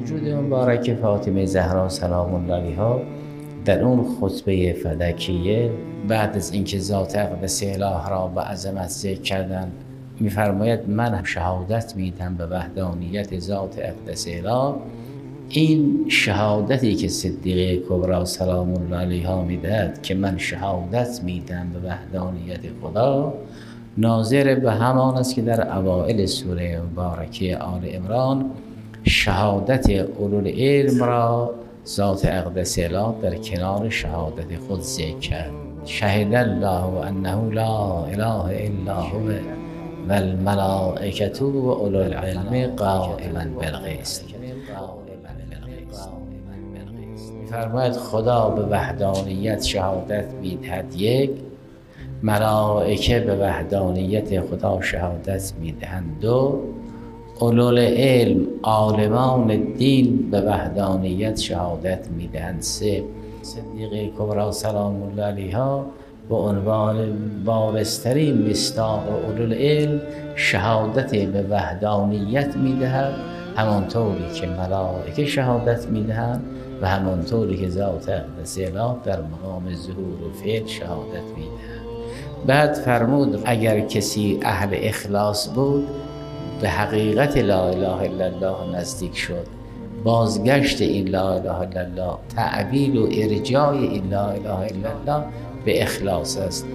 وجود مبارک فاطمه زهرا سلام الله علیها در اون خطبه فلکیه بعد از اینکه ذات اقدس اله را به عظمت ذکر کردند میفرماید من شهادت میدم به وحدانیت ذات اقدس اله. این شهادتی که صدیقه کبری سلام الله علیها میدهد که من شهادت میدم به وحدانیت خدا، ناظر به همان است که در اوائل سوره مبارکه آل عمران شهادت اولوالعلم را ذات اقدس اله در کنار شهادت خود ذکر کرد. شهد الله انه لا اله الا هو و الملائکة و اولوالعلم قائما بالقسط. می‌فرماید خدا به وحدانیت شهادت میدهد، یک، ملائکه به وحدانیت خدا شهادت میدهند، دو، اولوالعلم عالمان دین به وحدانیت شهادت میدهند، سه، صدیقه کبری سلام الله علیها به عنوان بارزترین مصداق اولوالعلم شهادت به وحدانیت میدهد، همانطوری که ملائکه شهادت میدهند و همانطوری که ذات اقدس اله در مقام ظهور و فعل شهادت میدهد. بعد فرمود اگر کسی اهل اخلاص بود به حقیقت لا اله الا الله نزدیک شد. بازگشت این لا اله الا الله، تعبیل و ارجاع این لا اله الا الله به اخلاص است.